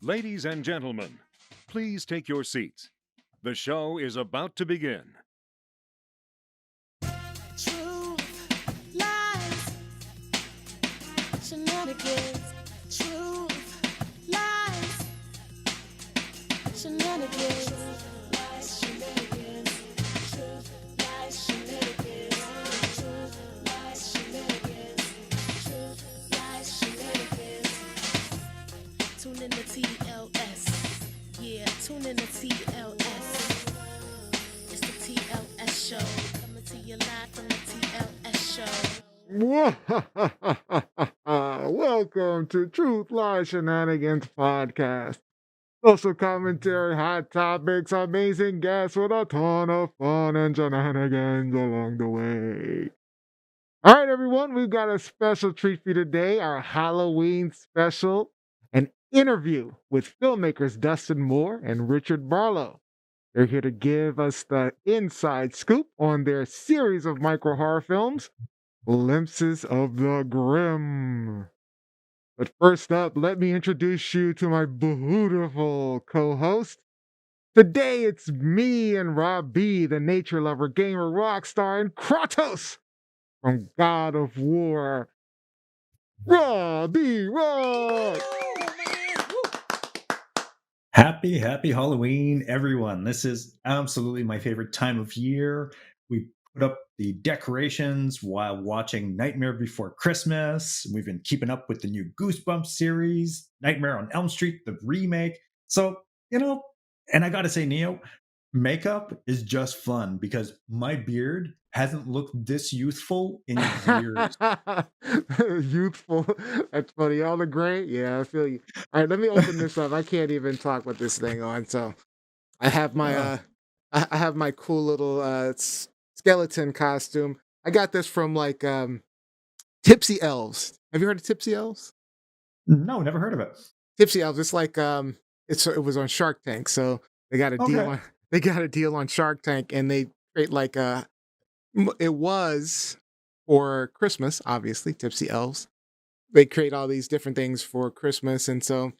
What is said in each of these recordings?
Ladies and gentlemen, please take your seats. The show is about to begin. Truth, lies, shenanigans. Truth, lies, shenanigans. Lies, shenanigans. Truth, lies, shenanigans. Truth, lies, shenanigans. Truth, lies, shenanigans. Tune in to TLS. Yeah, tune in to TLS. It's the TLS show. Coming to you live from the TLS show. Welcome to Truth Lies Shenanigans Podcast. Social commentary, hot topics, amazing guests with a ton of fun and shenanigans along the way. All right, everyone, we've got a special treat for you today, our Halloween special, an interview with filmmakers Dustin Moore and Richard Barlow. They're here to give us the inside scoop on their series of micro horror films, Glimpses of the Grim. But first up, let me introduce you to my beautiful co-host. Today it's me and Rob B, the nature lover, gamer, rock star, and Kratos from God of War. Rob B. Rock! Happy Halloween, everyone. This is absolutely my favorite time of year. We put up the decorations while watching Nightmare Before Christmas. We've been keeping up with the new Goosebumps series, Nightmare on Elm Street, the remake. So, and I gotta say, Neo, makeup is just fun because my beard hasn't looked this youthful in years. Youthful. That's funny. Y'all look great. Yeah, I feel you. All right, let me open this up. I can't even talk with this thing on. So I have my I have my cool little skeleton costume. I got this from like Tipsy Elves. Have you heard of Tipsy Elves? No, never heard of it. Tipsy Elves. It's like it was on Shark Tank. So they got a deal Okay. on Shark Tank, and they create like it was for Christmas, obviously, Tipsy Elves. They create all these different things for Christmas, and so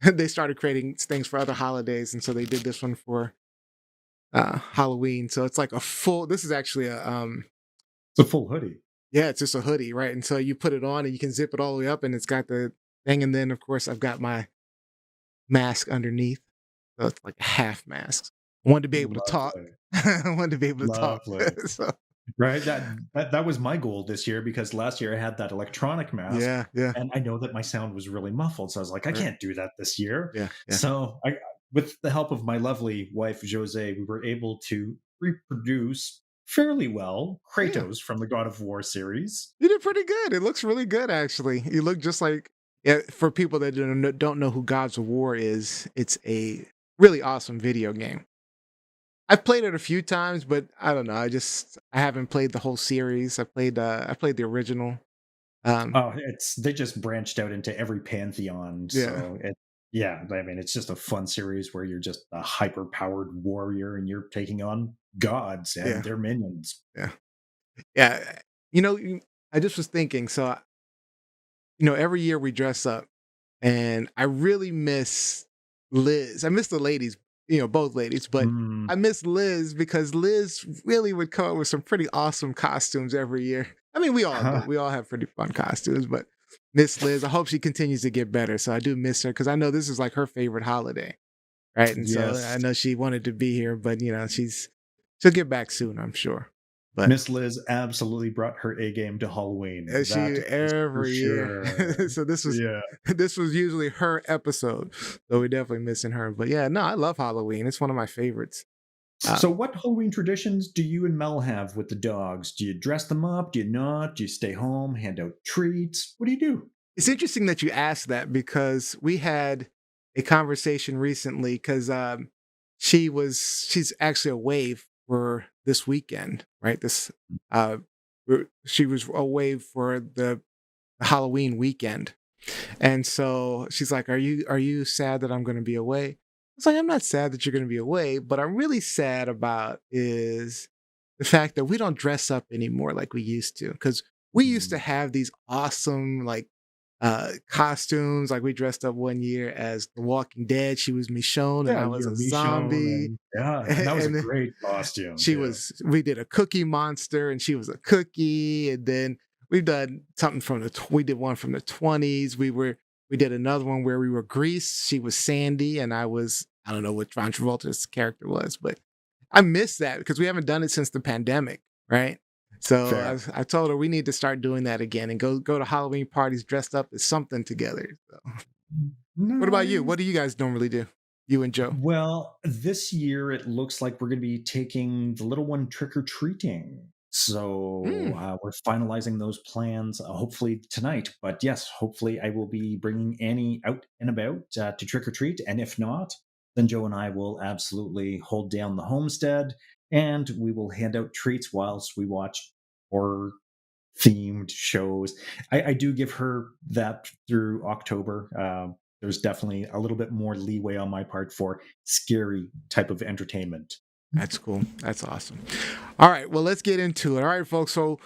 they started creating things for other holidays, and so they did this one for Halloween. So it's like this is actually It's a full hoodie. yeah, it's just a hoodie, right? And so you put it on and you can zip it all the way up, and it's got the thing, and then of course I've got my mask underneath. So it's like a half mask. I wanted to be able to talk. Lovely. I wanted to be able to Lovely. talk. So Right. That was my goal this year because last year I had that electronic mask. yeah. And I know that my sound was really muffled. So I was like, I Right. can't do that this year. Yeah. So with the help of my lovely wife, Jose, we were able to reproduce fairly well Kratos from the God of War series. You did pretty good. It looks really good, actually. You look just like, yeah, for people that don't know who Gods of War is, it's a really awesome video game. I've played it a few times, but I don't know. I haven't played the whole series. I played the original. Oh, they just branched out into every pantheon. Yeah. So I mean, it's just a fun series where you're just a hyper powered warrior and you're taking on gods and Yeah. their minions. Yeah. I just was thinking, so every year we dress up, and I really miss Liz. I miss the ladies, both ladies, but Mm. I miss Liz because Liz really would come up with some pretty awesome costumes every year. I mean, we all do. We all have pretty fun costumes, but Miss Liz, I hope she continues to get better. So I do miss her because I know this is like her favorite holiday, right? And so Yes. I know she wanted to be here, but she'll get back soon, I'm sure. But Miss Liz absolutely brought her A game to Halloween. she That is for every year. sure. So this was Yeah. this was usually her episode. So we're definitely missing her. But yeah, no, I love Halloween. It's one of my favorites. So, what Halloween traditions do you and Mel have with the dogs? Do you dress them up? Do you not? Do you stay home, hand out treats? What do you do? It's interesting that you asked that because we had a conversation recently because she's actually away for this weekend, right? She was away for the Halloween weekend. And so she's like, Are you sad that I'm gonna be away? It's like, I'm not sad that you're gonna be away, but I'm really sad about is the fact that we don't dress up anymore like we used to. Because we used to have these awesome, like costumes. Like we dressed up one year as The Walking Dead. She was Michonne, and Yeah, I was you're a Michonne, zombie. and that was a And great costume she too. was. We did a Cookie Monster, and she was a cookie. And then we've done something from we did one from the 20s. We did another one where we were Grease. She was Sandy, and I don't know what John Travolta's character was, but I miss that because we haven't done it since the pandemic, right? So Fair. I told her we need to start doing that again and go to Halloween parties dressed up as something together. So, what about you? Nice. What do you guys normally do? You and Joe? Well, this year it looks like we're going to be taking the little one trick or treating. So Mm, we're finalizing those plans hopefully tonight. But yes, hopefully I will be bringing Annie out and about to trick or treat. And if not, then Joe and I will absolutely hold down the homestead and we will hand out treats whilst we watch horror themed shows. I do give her that through October. There's definitely a little bit more leeway on my part for scary type of entertainment. that's cool. That's awesome. All right, well, let's get into it. All right, folks. So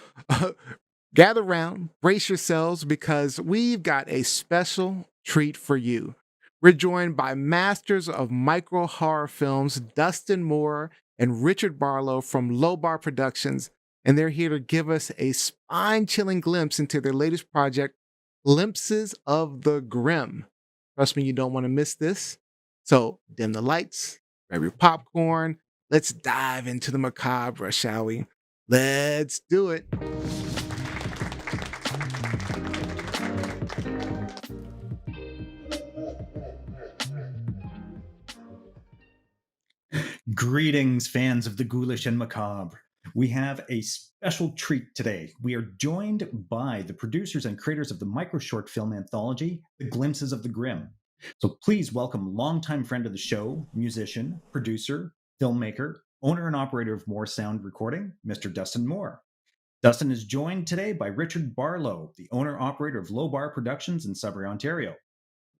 gather around, brace yourselves, because we've got a special treat for you. We're joined by masters of micro horror films, Dustin Moore and Richard Barlow from Low Bar Productions, and they're here to give us a spine chilling glimpse into their latest project, Glimpses of the Grim. Trust me, you don't want to miss this. So dim the lights, grab your popcorn. Let's dive into the macabre, shall we? Let's do it. Greetings, fans of the ghoulish and macabre. We have a special treat today. We are joined by the producers and creators of the micro short film anthology, The Glimpses of the Grim. So please welcome longtime friend of the show, musician, producer, filmmaker, owner and operator of More Sound Recording, Mr. Dustin Moore. Dustin is joined today by Richard Barlow, the owner operator of Low Bar Productions in Sudbury, Ontario.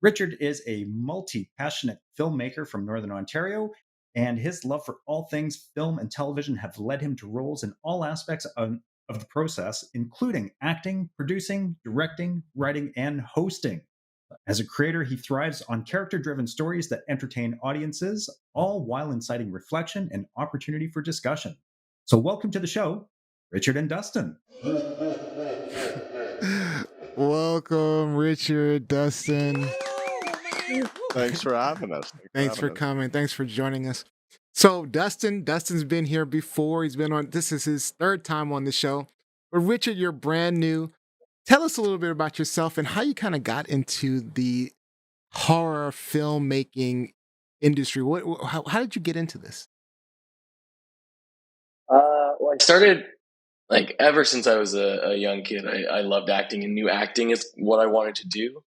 Richard is a multi-passionate filmmaker from Northern Ontario, and his love for all things film and television have led him to roles in all aspects of the process, including acting, producing, directing, writing, and hosting. As a creator, he thrives on character-driven stories that entertain audiences, all while inciting reflection and opportunity for discussion. So welcome to the show, Richard and Dustin. Welcome, Richard, Dustin. Thanks for having us. Thanks for coming. Thanks for joining us. So, Dustin's been here before. He's been on, this is his third time on the show. But, Richard, you're brand new. Tell us a little bit about yourself and how you kind of got into the horror filmmaking industry. How did you get into this? Well, I started like ever since I was a young kid. I loved acting and knew acting is what I wanted to do.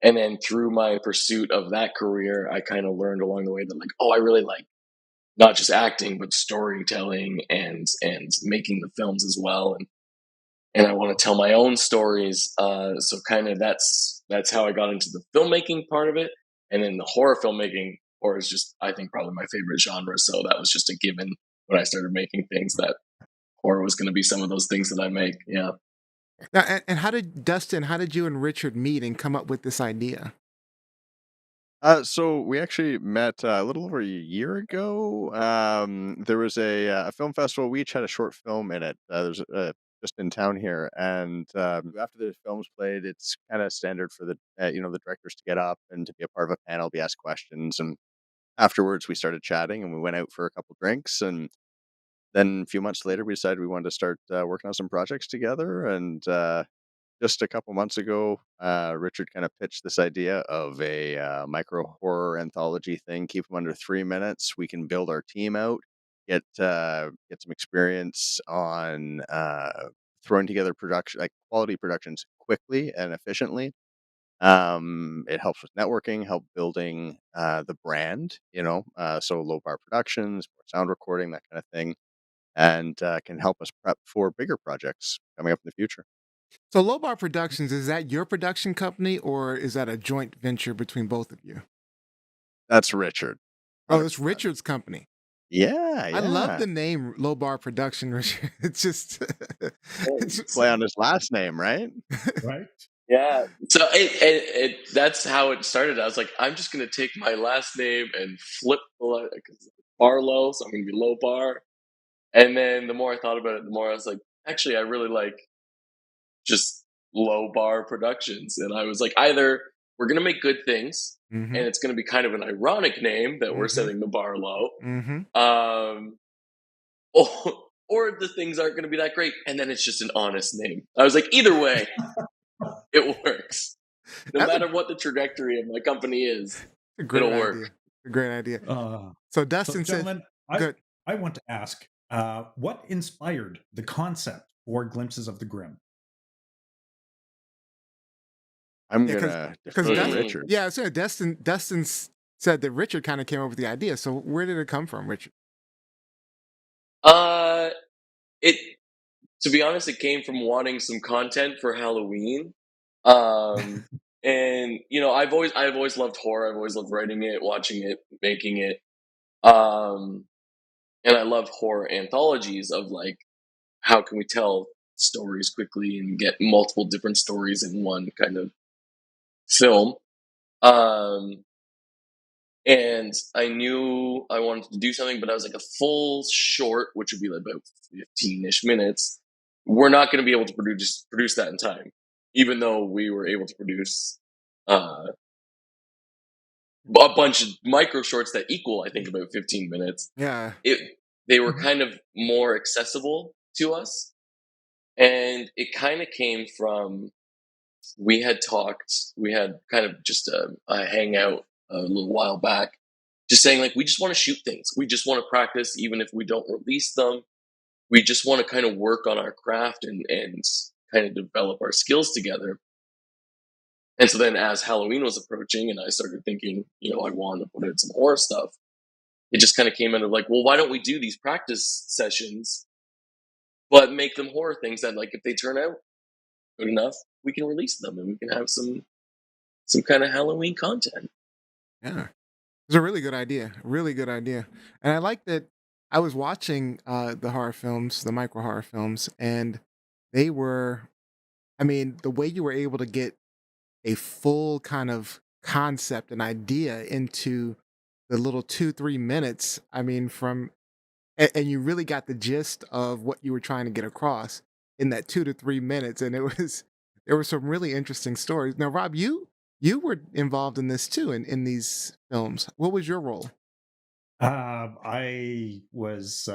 And then through my pursuit of that career, I kind of learned along the way that like, oh, I really like not just acting but storytelling and making the films as well. And I want to tell my own stories. So kind of that's how I got into the filmmaking part of it. And then the horror filmmaking, or is just I think probably my favorite genre. So that was just a given when I started making things that horror was going to be some of those things that I make. Yeah. Now, and how did you and Richard meet and come up with this idea? So we actually met a little over a year ago. There was a film festival. We each had a short film in it. There's just in town here, and after the films played, it's kind of standard for the the directors to get up and to be a part of a panel, be asked questions, and afterwards we started chatting and we went out for a couple drinks, and then a few months later we decided we wanted to start working on some projects together, and just a couple months ago, Richard kind of pitched this idea of a micro horror anthology thing. Keep them under 3 minutes. We can build our team out, get some experience on throwing together production, like quality productions, quickly and efficiently. It helps with networking, help building the brand. So Low Bar Productions, more sound recording, that kind of thing, and can help us prep for bigger projects coming up in the future. So, Low Bar Productions, is that your production company or is that a joint venture between both of you? That's Richard. Oh, it's 100%. Richard's company. Yeah, I love yeah. the name Low Bar Production, Richard. It's just, it's, Play on his last name, right? Right? Yeah. So that's how it started. I was like, I'm just gonna take my last name and flip the because Barlow, so I'm gonna be Low Bar. And then the more I thought about it, the more I was like, actually, I really like just Low Bar Productions. And I was like, either we're gonna make good things, Mm-hmm. and it's gonna be kind of an ironic name that we're setting the bar low, Mm-hmm. or, or the things aren't gonna be that great, and then it's just an honest name. I was like, either way, it works. No That's matter what the trajectory of my company is, a great it'll idea. work. A great idea. So, So Dustin said, gentlemen, "Good." I want to ask, what inspired the concept for Glimpses of the Grim? I'm Yeah, gonna because defer to Mm. Richard. yeah, so Dustin said that Richard kind of came up with the idea. So where did it come from, Richard? It to be honest, it came from wanting some content for Halloween. Um, and I've always loved horror. I've always loved writing it, watching it, making it. Um, and I love horror anthologies of like how can we tell stories quickly and get multiple different stories in one kind of film. Um, and I knew I wanted to do something, but I was like a full short, which would be like about 15-ish minutes. We're not going to be able to produce that in time, even though we were able to produce a bunch of micro shorts that equal, I think, about 15 minutes. Yeah. They were kind of more accessible to us, and it kind of came from we had kind of just a hangout a little while back, just saying like we just want to shoot things, we just want to practice, even if we don't release them. We just want to kind of work on our craft and kind of develop our skills together. And so then as Halloween was approaching and I started thinking, I wanted to put in some horror stuff, it just kind of came out of like, well, why don't we do these practice sessions, but make them horror things that like if they turn out good enough, we can release them and we can have some kind of Halloween content. Yeah. It's a really good idea. Really good idea. And I like that I was watching the horror films, the micro horror films, and they were, I mean, the way you were able to get a full kind of concept and idea into the little 2-3 minutes. I mean, and you really got the gist of what you were trying to get across in that 2 to 3 minutes. And there were some really interesting stories. Now, Rob, you were involved in this too, in these films. What was your role? I was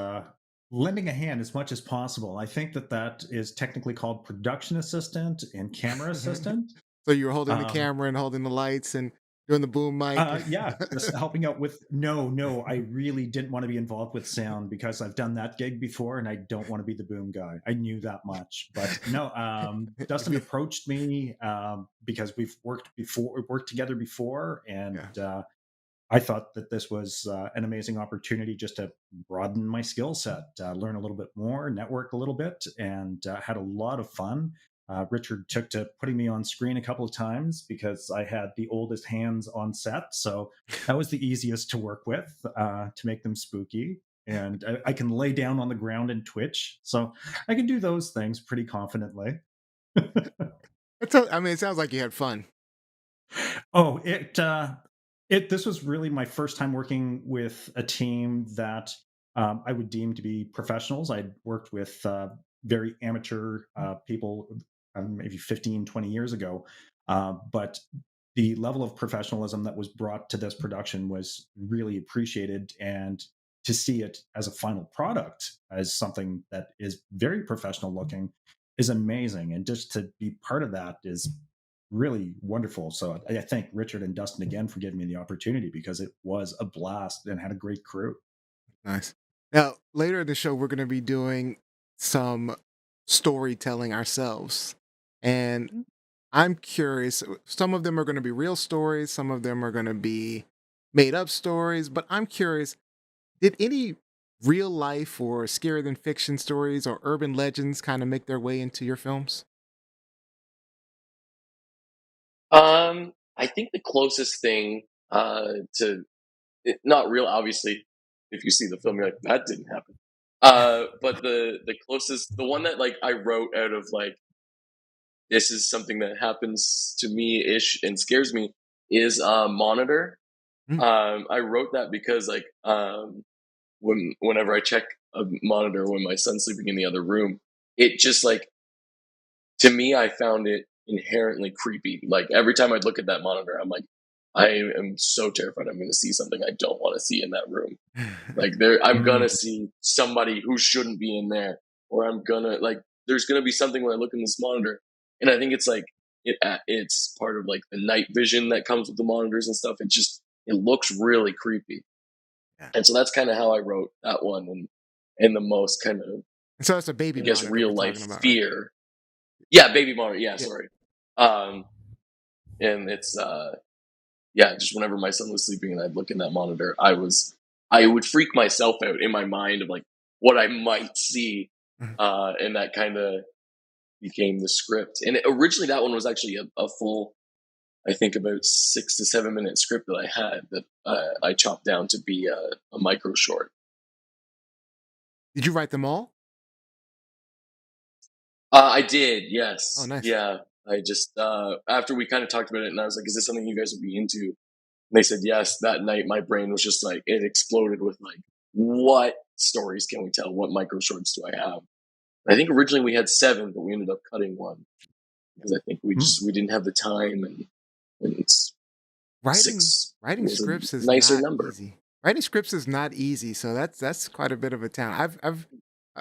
lending a hand as much as possible. I think that is technically called production assistant and camera assistant. So you were holding the Um, camera and holding the lights and doing the boom mic. yeah, just helping out with. No, I really didn't want to be involved with sound because I've done that gig before, and I don't want to be the boom guy. I knew that much, but no. Dustin approached me because we've worked together before, and Yeah. I thought that this was an amazing opportunity just to broaden my skill set, learn a little bit more, network a little bit, and had a lot of fun. Richard took to putting me on screen a couple of times because I had the oldest hands on set. So that was the easiest to work with to make them spooky. And I can lay down on the ground and twitch. So I can do those things pretty confidently. I mean, it sounds like you had fun. Oh, this was really my first time working with a team that I would deem to be professionals. I'd worked with very amateur people maybe 15, 20 years ago. But the level of professionalism that was brought to this production was really appreciated. And to see it as a final product, as something that is very professional looking, is amazing. And just to be part of that is really wonderful. So I thank Richard and Dustin again for giving me the opportunity because it was a blast and had a great crew. Nice. Now, later in the show, we're going to be doing some storytelling ourselves. And I'm curious, some of them are going to be real stories, some of them are going to be made up stories, but I'm curious, did any real life or scarier than fiction stories or urban legends kind of make their way into your films? I think the closest thing to not real, obviously, if you see the film, you're like, that didn't happen. But the closest, the one that like I wrote out of like this is something that happens to me ish and scares me, is monitor. I wrote that because like whenever I check a monitor when my son's sleeping in the other room, it just like, to me, I found it inherently creepy. Like every time I'd look at that monitor, I'm like, I am so terrified I'm going to see something I don't want to see in that room. Like I'm going to see somebody who shouldn't be in there, or I'm going to like, there's going to be something when I look in this monitor. And I think it's like, it's part of like the night vision that comes with the monitors and stuff. It looks really creepy. Yeah. And so that's kind of how I wrote that one, and the most kind of, So that's a baby I guess, monitor real we're life talking about, right? fear. Yeah, baby monitor. Yeah, sorry. And it's just whenever my son was sleeping and I'd look in that monitor, I would freak myself out in my mind of like what I might see, and that kind of became the script. And originally that one was actually a full, I think about 6 to 7 minute script that I had that I chopped down to be a micro short. Did you write them all? I did, yes. Oh, nice. Yeah, I just after we kind of talked about it, and I was like, "Is this something you guys would be into?" And they said yes. That night, my brain was just like, it exploded with like, what stories can we tell? What micro shorts do I have? I think originally we had 7, but we ended up cutting one because I think we didn't have the time, and it's Writing 6 was scripts a is nicer not number. easy. Writing scripts is not easy, so that's quite a bit of a talent.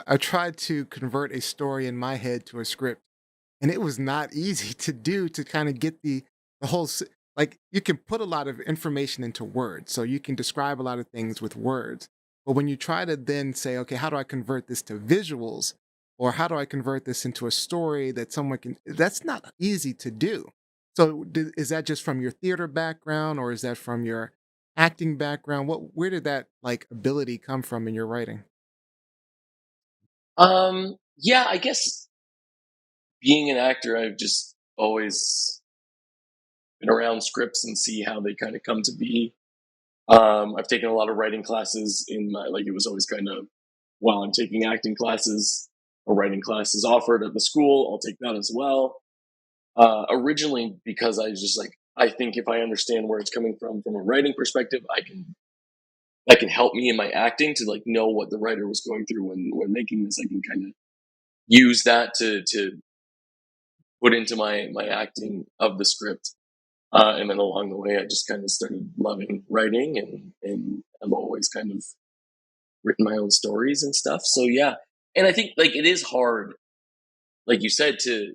I've tried to convert a story in my head to a script, and it was not easy to do, to kind of get the whole like, you can put a lot of information into words, so you can describe a lot of things with words. But when you try to then say, okay, how do I convert this to visuals, or how do I convert this into a story that someone can? That's not easy to do. So is that just from your theater background, or is that from your acting background? Where did that like ability come from in your writing? Yeah, I guess being an actor, I've just always been around scripts and see how they kind of come to be. I've taken a lot of writing classes in my, like, it was always kind of, while I'm taking acting classes, or writing classes offered at the school, I'll take that as well. Originally, because I was just like, I think if I understand where it's coming from a writing perspective, that can help me in my acting to like know what the writer was going through when making this. I can kind of use that to put into my acting of the script. And then along the way, I just kind of started loving writing, and I've always kind of written my own stories and stuff. So yeah, and I think like it is hard, like you said, to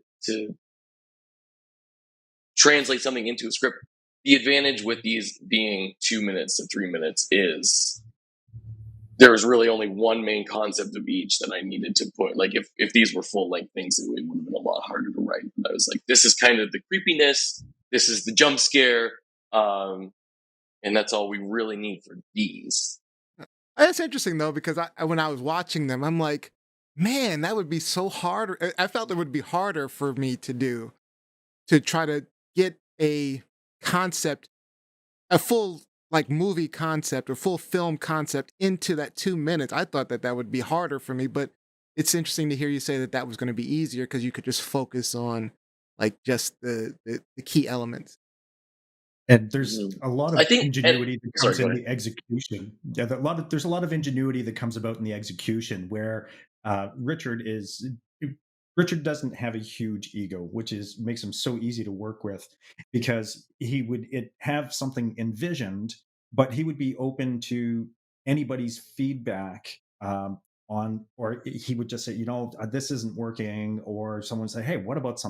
translate something into a script. The advantage with these being 2 minutes to 3 minutes is there was really only one main concept of each that I needed to put. Like if these were full length things, it would have been a lot harder to write. But I was like, this is kind of the creepiness. This is the jump scare. And that's all we really need for these. That's interesting though, because when I was watching them, I'm like, man, that would be so hard. I felt it would be harder for me to do, to try to get a concept, a full like movie concept or full film concept into that 2 minutes. I thought that would be harder for me, but it's interesting to hear you say that was going to be easier because you could just focus on like just the key elements. And there's a lot of I think ingenuity that comes sorry, in the execution. Yeah, there's a lot of ingenuity that comes about in the execution where Richard doesn't have a huge ego, which makes him so easy to work with, because he would have something envisioned, but he would be open to anybody's feedback on, or he would just say, this isn't working, or someone say, hey, what about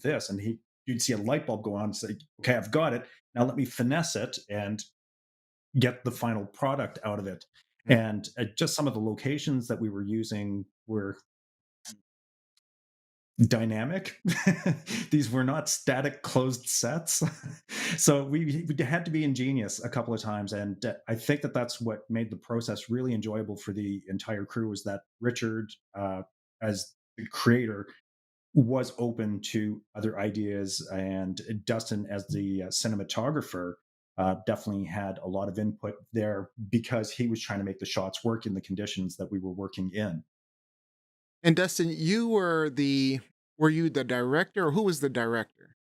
this? And you'd see a light bulb go on and say, okay, I've got it. Now let me finesse it and get the final product out of it. And just some of the locations that we were using were dynamic. These were not static closed sets. So we had to be ingenious a couple of times. And I think that's what made the process really enjoyable for the entire crew, was that Richard, as the creator, was open to other ideas, and Dustin, as the cinematographer, definitely had a lot of input there because he was trying to make the shots work in the conditions that we were working in. And Dustin, you were were you the director, or who was the director?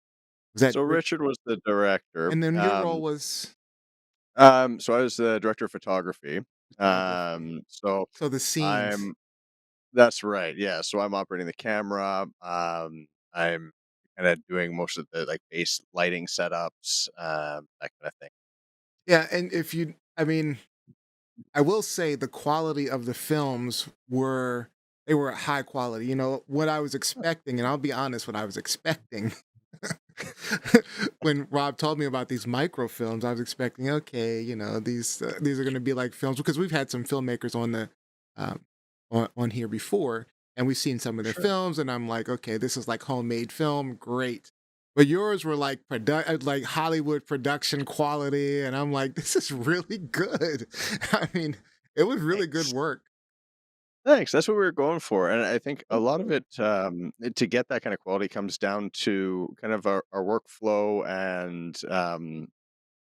Was that So Richard was the director. And then your role was So I was the director of photography. photography. So So the scenes. I'm that's right. Yeah. So I'm operating the camera. I'm kind of doing most of the like base lighting setups, that kind of thing. Yeah, and I mean, I will say the quality of the films they were high quality. You know, what I was expecting, and I'll be honest, what I was expecting when Rob told me about these microfilms, I was expecting, okay, you know, these are going to be like films, because we've had some filmmakers on the um, on here before, and we've seen some of their Sure. films, and I'm like, okay, this is like homemade film, great. But yours were like like Hollywood production quality, and I'm like, this is really good. I mean, it was really good Thanks. work. Thanks. That's what we were going for, and I think a lot of it, to get that kind of quality comes down to kind of our workflow, and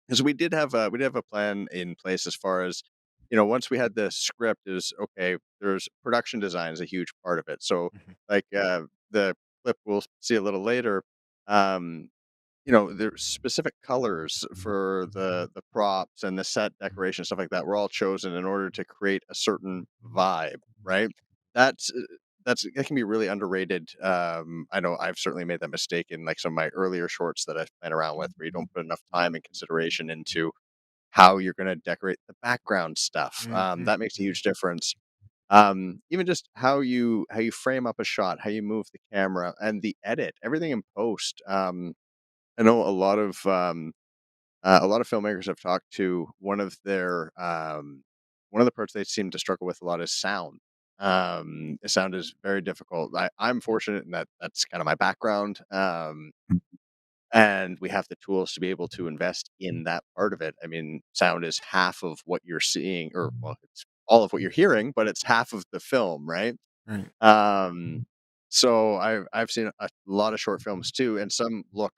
because we did have a plan in place as far as, once we had the script is okay. There's production design is a huge part of it. So Mhm. like the clip we'll see a little later. Um, there's specific colors for the props and the set decoration, stuff like that, were all chosen in order to create a certain vibe, right? That's that can be really underrated. I know I've certainly made that mistake in like some of my earlier shorts that I've played around with, where you don't put enough time and consideration into how you're going to decorate the background stuff. Mhm, That makes a mhm. huge difference. Even just how you frame up a shot, how you move the camera, and the edit, everything in post. I know a lot of filmmakers have talked to one of the parts they seem to struggle with a lot is sound. Sound is very difficult. I'm fortunate in that that's kind of my background, and we have the tools to be able to invest in that part of it. I mean, sound is half of what you're seeing, or well, it's all of what you're hearing, but it's half of the film, right? Right. Um, so I've seen a lot of short films too, and some look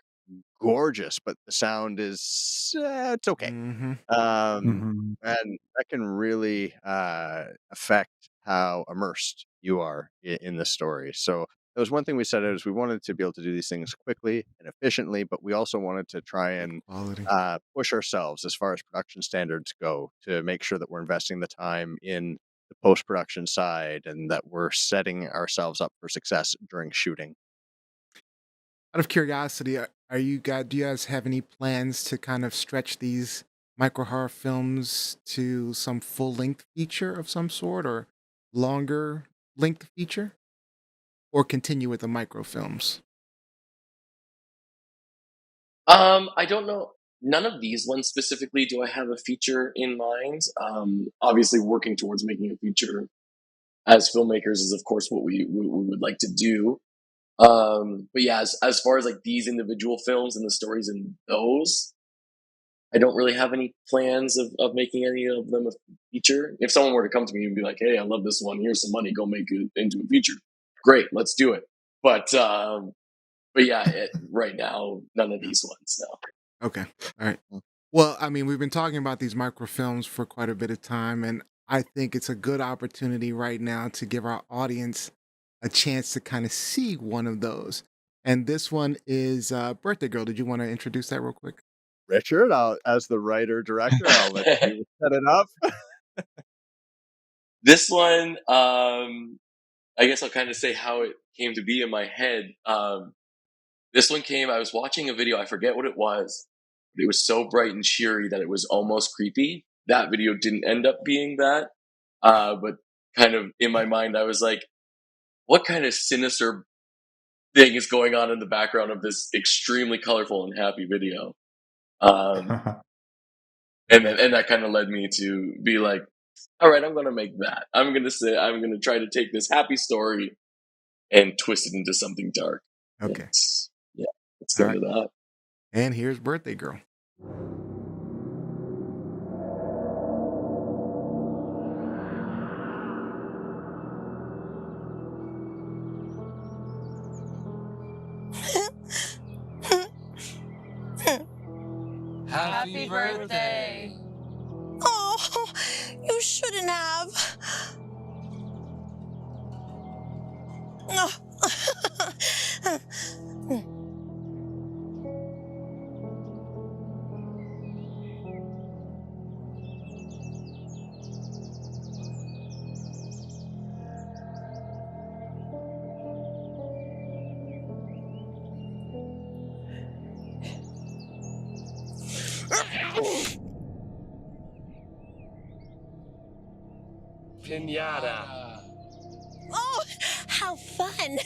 gorgeous, but the sound is it's okay. Mhm. Um, Mhm. and that can really affect how immersed you are in the story. So that was one thing we said is we wanted to be able to do these things quickly and efficiently, but we also wanted to try Good and quality. push ourselves as far as production standards go to make sure that we're investing the time in the post production side and that we're setting ourselves up for success during shooting. Out of curiosity, do you guys have any plans to kind of stretch these micro horror films to some full length feature of some sort, or longer length feature, or continue with the microfilms? I don't know. None of these ones specifically do I have a feature in mind. Obviously, working towards making a feature as filmmakers is, of course, what we would like to do. But yeah, as far as like these individual films and the stories in those, I don't really have any plans of making any of them a feature. If someone were to come to me and be like, "Hey, I love this one. Here's some money. Go make it into a feature." Great, let's do it. But yeah, right now, none of these ones. No. Okay. All right. Well, I mean, we've been talking about these microfilms for quite a bit of time, and I think it's a good opportunity right now to give our audience a chance to kind of see one of those. And this one is Birthday Girl. Did you want to introduce that real quick? Richard, as the writer director, I'll let you set it up. This one, I guess I'll kind of say how it came to be in my head. This one came, I was watching a video, I forget what it was, but it was so bright and cheery that it was almost creepy. That video didn't end up being that. But kind of in my mind, I was like, what kind of sinister thing is going on in the background of this extremely colorful and happy video? And that kind of led me to be like, all right, I'm going to make that. I'm going to try to take this happy story and twist it into something dark. Okay. Yeah, it All right. started out. And here's Birthday Girl. Happy birthday. Oh, you shouldn't have. Pinata. Oh, how fun!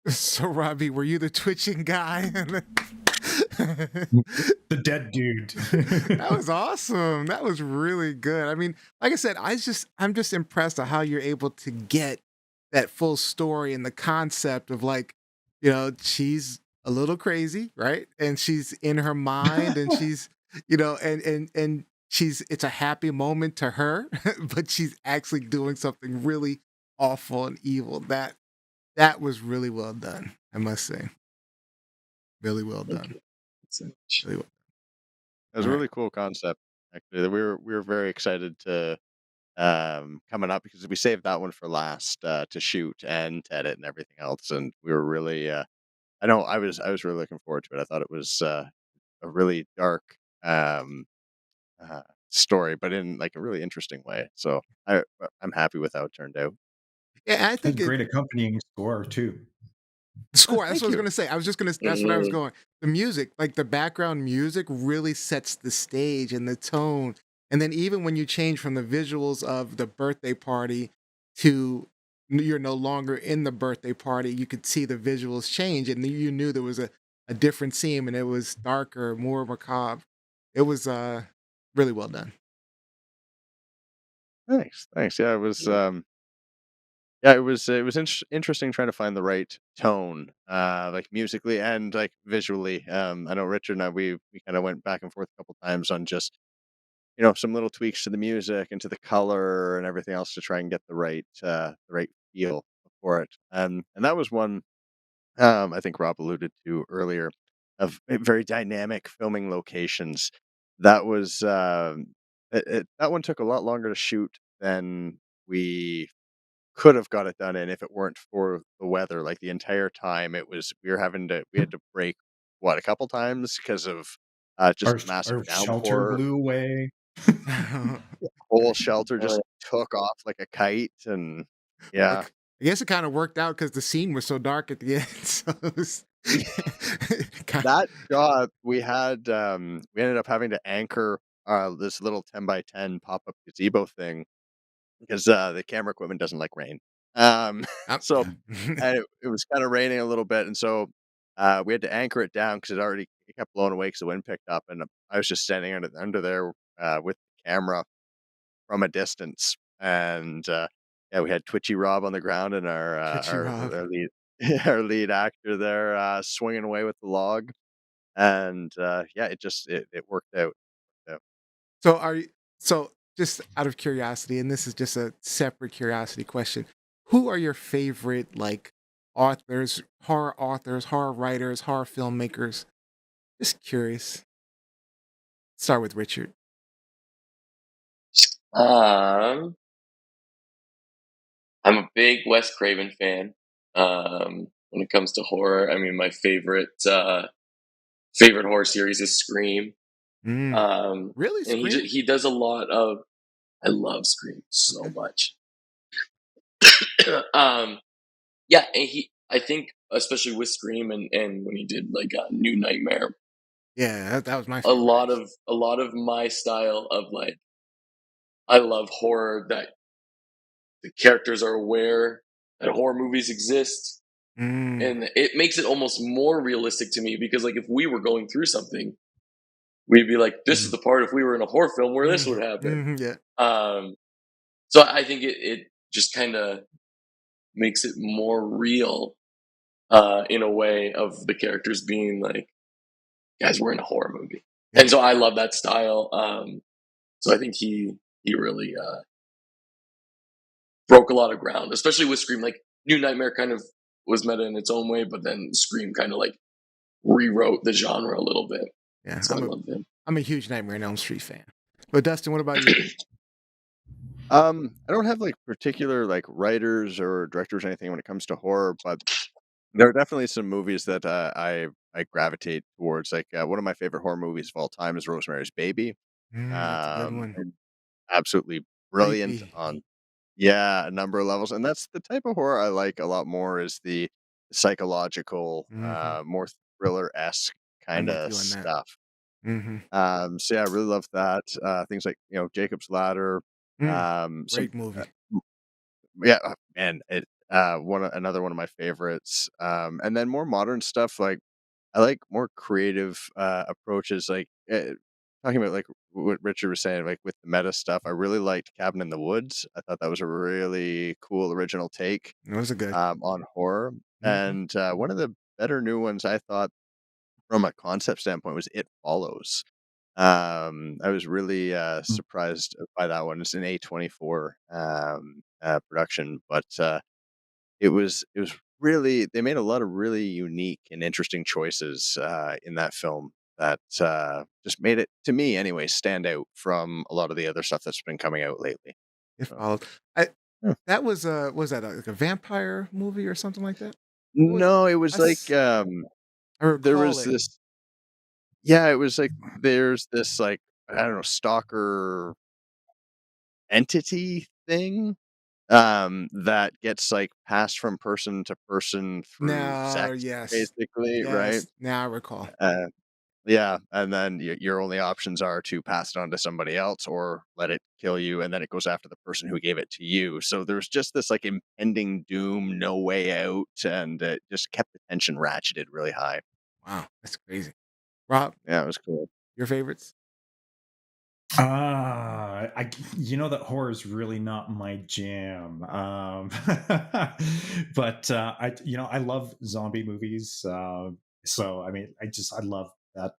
So, Robbie, were you the twitching guy? The dead dude. That was awesome. That was really good. I mean, like I said, I'm just impressed at how you're able to get that full story and the concept of like, she's a little crazy, right? And she's in her mind and she's, and she's it's a happy moment to her, but she's actually doing something really awful and evil. That was really well done, I must say. Really well Thank done. you so much. Really well. It was a All right. really cool concept, actually. That we were very excited to coming up because we saved that one for last to shoot and to edit and everything else, and we were really I know I was really looking forward to it. I thought it was a really dark um, story, but in like a really interesting way. So I'm happy with how it turned out. Yeah, I Has think great accompanying score too. the score, that's what Thank I was you. gonna say. That's what I was going. The music, like the background music really sets the stage and the tone. And then even when you change from the visuals of the birthday party to you're no longer in the birthday party, you could see the visuals change and you knew there was a different scene and it was darker, more macabre. It was really well done. Thanks, thanks. Yeah, it was. Yeah. Yeah, it was interesting trying to find the right tone, like musically and like visually. I know Richard and I we kind of went back and forth a couple times on just some little tweaks to the music and to the color and everything else to try and get the right feel for it. And that was one I think Rob alluded to earlier of very dynamic filming locations. That was that one took a lot longer to shoot than we could have got it done in if it weren't for the weather. Like the entire time, we had to break what a couple times because of just massive Our shelter downpour. blew away. Whole shelter Uh, just took off like a kite, and yeah, I guess it kind of worked out because the scene was so dark at the end. So it was kind that job we ended up having to anchor this little 10 by 10 pop up gazebo thing because the camera equipment doesn't like rain. of. So and it was kind of raining a little bit, and so we had to anchor it down because it kept blowing away because the wind picked up, and I was just standing under there with the camera from a distance, and yeah, we had Twitchy Rob on the ground and our Twitchy Rob. our lead our lead actor there swinging away with the log, and yeah, it worked out. So, So so just out of curiosity, and this is just a separate curiosity question. Who are your favorite like authors, horror writers, horror filmmakers? Just curious. Start with Richard. Um, I'm a big Wes Craven fan. When it comes to horror, I mean, my favorite horror series is Scream. Mm. Um, Really, and Scream? he does a lot of. I love Scream so Okay. much. Yeah, and I think especially with Scream and when he did like New Nightmare, Yeah, that was my a favorite. lot actually. of a lot of my style of like I love horror that the characters are aware that horror movies exist, Mm. and it makes it almost more realistic to me because like if we were going through something, we'd be like, this is the part if we were in a horror film where this would happen. Yeah. So I think it just kind of makes it more real in a way of the characters being like, guys, we're in a horror movie. Yeah. And so I love that style. So I think he really broke a lot of ground, especially with Scream. Like New Nightmare kind of was meta in its own way, but then Scream kind of like rewrote the genre a little bit. Yeah, So I love him. I'm a huge Nightmare on Elm Street fan. But Dustin, what about you? I don't have like particular like writers or directors or anything when it comes to horror, but there are definitely some movies that I gravitate towards. Like one of my favorite horror movies of all time is Rosemary's Baby. That's a good one. And absolutely brilliant Creepy. on a number of levels, and that's the type of horror I like a lot more. Is the psychological, more thriller-esque I'm kind with of you on that. stuff. Mm-hmm. So yeah, I really love that. Things like Jacob's Ladder. Some Great movie. yeah, and it another one of my favorites. And then more modern stuff like I like more creative approaches, like talking about like what Richard was saying, like with the meta stuff. I really liked Cabin in the Woods. I thought that was a really cool original take Those are good. on horror. And one of the better new ones I thought from a concept standpoint was It Follows. I was really surprised by that one. It's an A24 production, but it was really they made a lot of really unique and interesting choices in that film that just made it, to me anyway, stand out from a lot of the other stuff that's been coming out lately. It So, followed. yeah. That was that like a vampire movie or something like that? No, it was like I there recall was it. this. Yeah, it was like there's this like I don't know stalker entity thing that gets like passed from person to person through No, sex, yes. basically, right? Yes. Now I recall. Uh, yeah, and then your only options are to pass it on to somebody else or let it kill you, and then it goes after the person who gave it to you. So there's just this like impending doom, no way out, and it just kept the tension ratcheted really high. Wow, that's crazy. Rob, Yeah, it was cool. your favorites? That horror is really not my jam. But I love zombie movies. So I mean, I love that,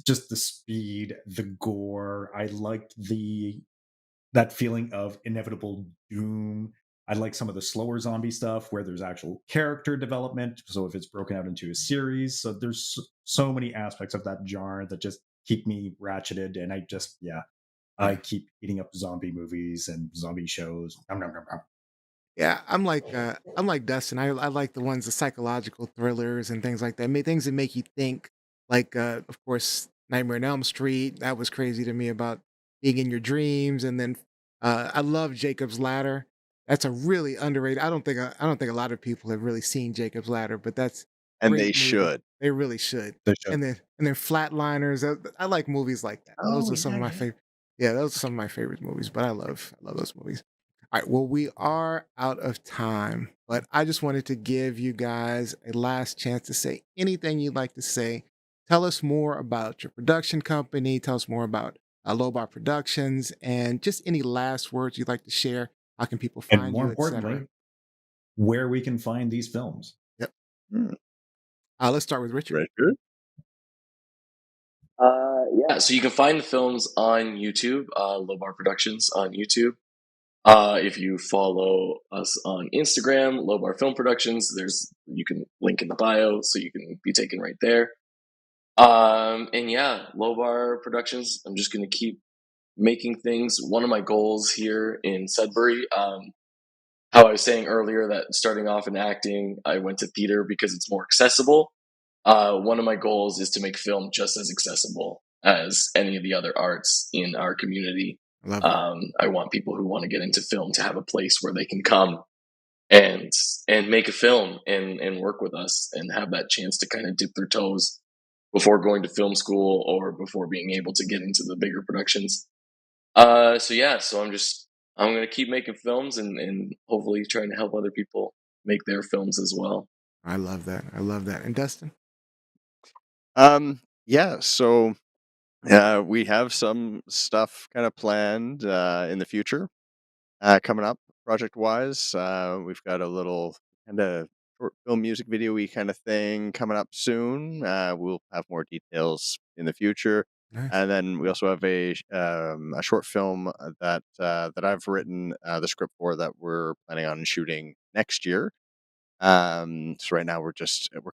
just the speed, the gore. I like that feeling of inevitable doom. I like some of the slower zombie stuff where there's actual character development. So if it's broken out into a series, so there's so many aspects of that genre that just keep me ratcheted, and I keep eating up zombie movies and zombie shows. Nom, nom, nom, nom. Yeah, I'm like Dustin. I like the ones, the psychological thrillers and things like that. Things that make you think. Like, of course, Nightmare on Elm Street. That was crazy to me about being in your dreams. And then I love Jacob's Ladder. That's a really underrated. I don't think a lot of people have really seen Jacob's Ladder, but that's And they great movie. should. They really should. The show. And then Flatliners. I like movies like that. Those Oh are some of my favorite. Yeah, those are some of my favorite movies. But I love those movies. All right, well, we are out of time, but I just wanted to give you guys a last chance to say anything you'd like to say. Tell us more about your production company. Tell us more about Lobar Productions, and just any last words you'd like to share. How can people And find more you, etc. importantly, where we can find these films. Yep. Hmm. Let's start with Richard. Richard? Yeah, so you can find the films on YouTube, Lobar Productions on YouTube. If you follow us on Instagram, Lobar Film Productions, you can link in the bio, so you can be taken right there. And yeah, Lobar Productions. I'm just gonna keep making things. One of my goals here in Sudbury, how I was saying earlier that starting off in acting, I went to theater because it's more accessible. One of my goals is to make film just as accessible as any of the other arts in our community. Love it. I want people who want to get into film to have a place where they can come and make a film and work with us and have that chance to kind of dip their toes before going to film school or before being able to get into the bigger productions. So I'm gonna keep making films and hopefully trying to help other people make their films as well. I love that. I love that. And Dustin? Yeah, so we have some stuff kind of planned in the future coming up project wise. We've got a little kind of short film music video-y kind of thing coming up soon. We'll have more details in the future. Nice. And then we also have a short film that I've written the script for that we're planning on shooting next year. So right now we're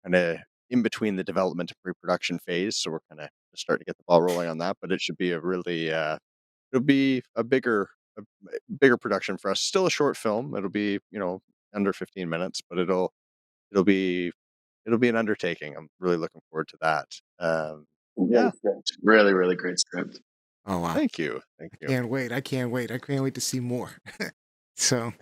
kind of in between the development and pre-production phase, so we're kind of starting to get the ball rolling on that. But it should be a really it'll be a bigger production for us. Still a short film. It'll be under 15 minutes, but it'll be an undertaking. I'm really looking forward to that. Yeah. Really, really great script. Oh, wow. Thank you. I can't wait. I can't wait to see more. So,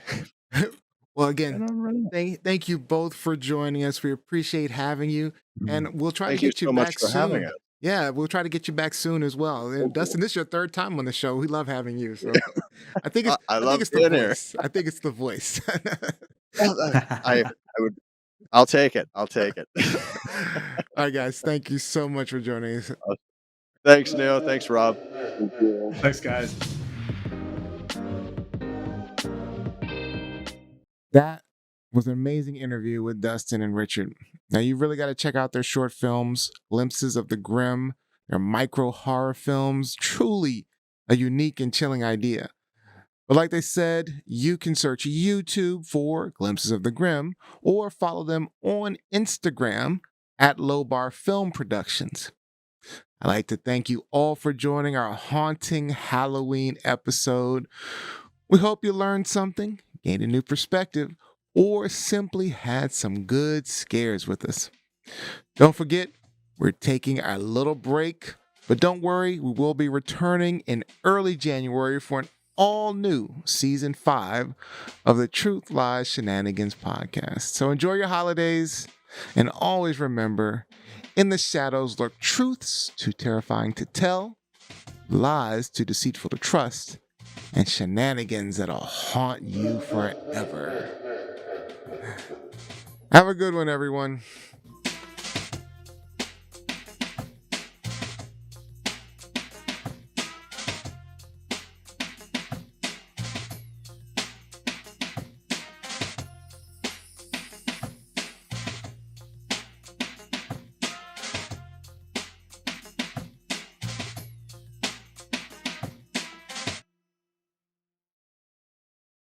well, again, thank you both for joining us. We appreciate having you, and we'll try Thank to get you you so much back for soon. having us. Yeah, we'll try to get you back soon as well. And Dustin, this is your third time on the show. We love having you. So I think it's I I love think it's the being here. voice. I think it's the voice. I'll take it. I'll take it. All right, guys. Thank you so much for joining us. Thanks, Neil. Thanks, Rob. Thanks, guys. That was an amazing interview with Dustin and Richard. Now, you've really got to check out their short films, Glimpses of the Grim, their micro horror films. Truly a unique and chilling idea. But like they said, you can search YouTube for Glimpses of the Grim or follow them on Instagram at Low Bar Film Productions. I'd like to thank you all for joining our haunting Halloween episode. We hope you learned something, gained a new perspective, or simply had some good scares with us. Don't forget, we're taking our little break, but don't worry, we will be returning in early January for an all-new Season 5 of the Truth Lies Shenanigans Podcast. So enjoy your holidays, and always remember, in the shadows lurk truths too terrifying to tell, lies too deceitful to trust, and shenanigans that'll haunt you forever. Have a good one, everyone.